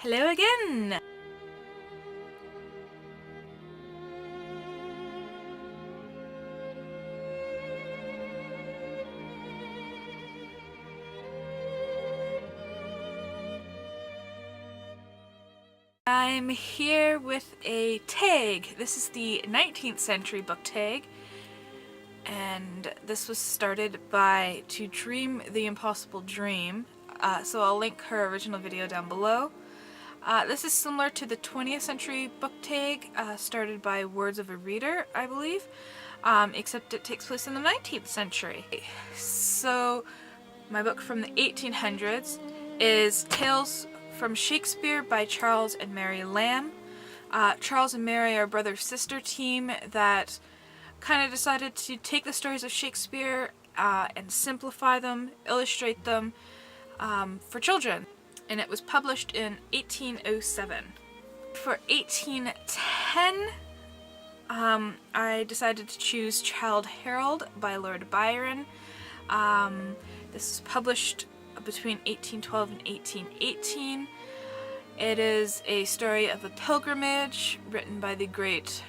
Hello again! I'm here with a tag. This is the 19th century book tag, and this was started by To Dream the Impossible Dream, so I'll link her original video down below. This is similar to the 20th century book tag, started by Words of a Reader, I believe, except it takes place in the 19th century. So my book from the 1800s is Tales from Shakespeare by Charles and Mary Lamb. Charles and Mary are a brother-sister team that kind of decided to take the stories of Shakespeare and simplify them, illustrate them for children. And it was published in 1807. For 1810, I decided to choose Childe Harold by Lord Byron. This was published between 1812 and 1818. It is a story of a pilgrimage written by the great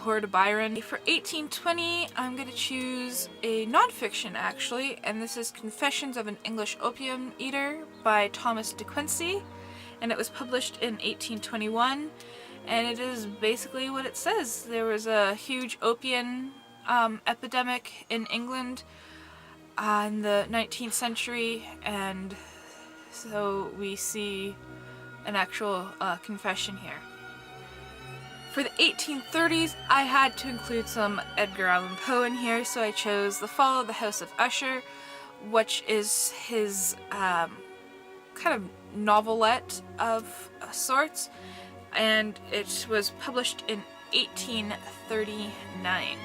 Lord Byron. For 1820, I'm going to choose a non-fiction actually, and this is Confessions of an English Opium Eater by Thomas de Quincey, and it was published in 1821, and it is basically what it says. There was a huge opium epidemic in England in the 19th century, and so we see an actual confession here. For the 1830s, I had to include some Edgar Allan Poe in here, so I chose The Fall of the House of Usher, which is his kind of novelette of sorts, and it was published in 1839.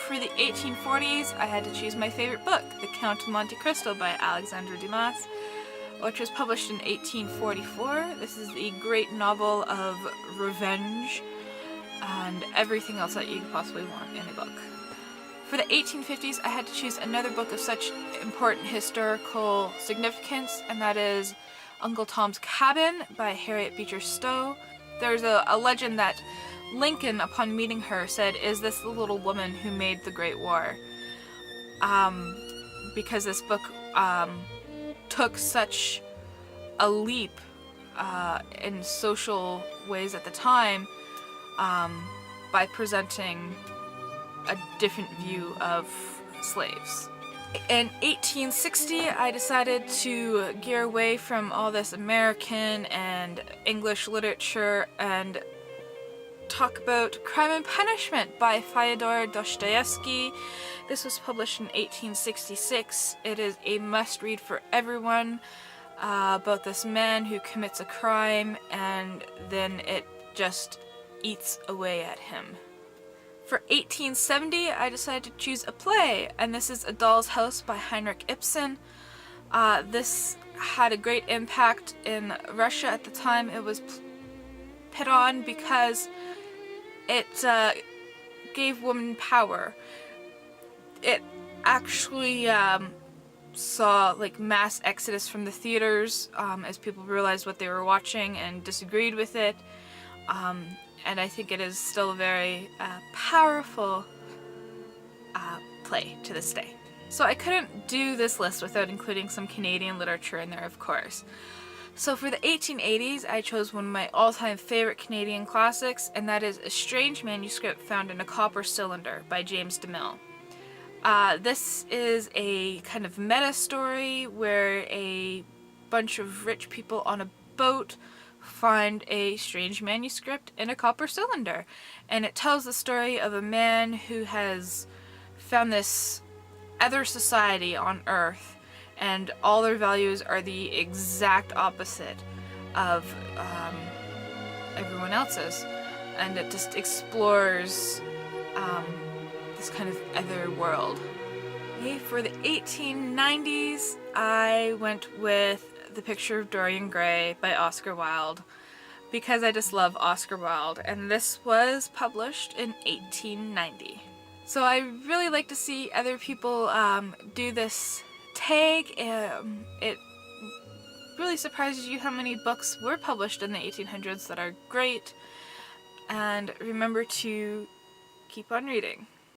For the 1840s, I had to choose my favorite book, The Count of Monte Cristo by Alexandre Dumas, which was published in 1844. This is the great novel of revenge and everything else that you could possibly want in a book. For the 1850s, I had to choose another book of such important historical significance, and that is Uncle Tom's Cabin by Harriet Beecher Stowe. There's a legend that Lincoln, upon meeting her, said, "Is this the little woman who made the Great War?" Because this book took such a leap in social ways at the time, by presenting a different view of slaves. In 1860, I decided to gear away from all this American and English literature and talk about Crime and Punishment by Fyodor Dostoevsky. This was published in 1866. It is a must-read for everyone, about this man who commits a crime and then it just eats away at him. For 1870, I decided to choose a play, and this is A Doll's House by Heinrich Ibsen. This had a great impact in Russia at the time. It was put on because it gave women power. It actually saw like mass exodus from the theaters as people realized what they were watching and disagreed with it. And I think it is still a very powerful play to this day. So I couldn't do this list without including some Canadian literature in there, of course. So for the 1880s, I chose one of my all-time favorite Canadian classics, and that is A Strange Manuscript Found in a Copper Cylinder by James DeMille. This is a kind of meta story where a bunch of rich people on a boat find a strange manuscript in a copper cylinder, and it tells the story of a man who has found this other society on Earth, and all their values are the exact opposite of everyone else's, and it just explores this kind of other world. Okay, for the 1890s, I went with The Picture of Dorian Gray by Oscar Wilde, because I just love Oscar Wilde, and this was published in 1890. So I really like to see other people do this tag. It really surprises you how many books were published in the 1800s that are great. And remember to keep on reading.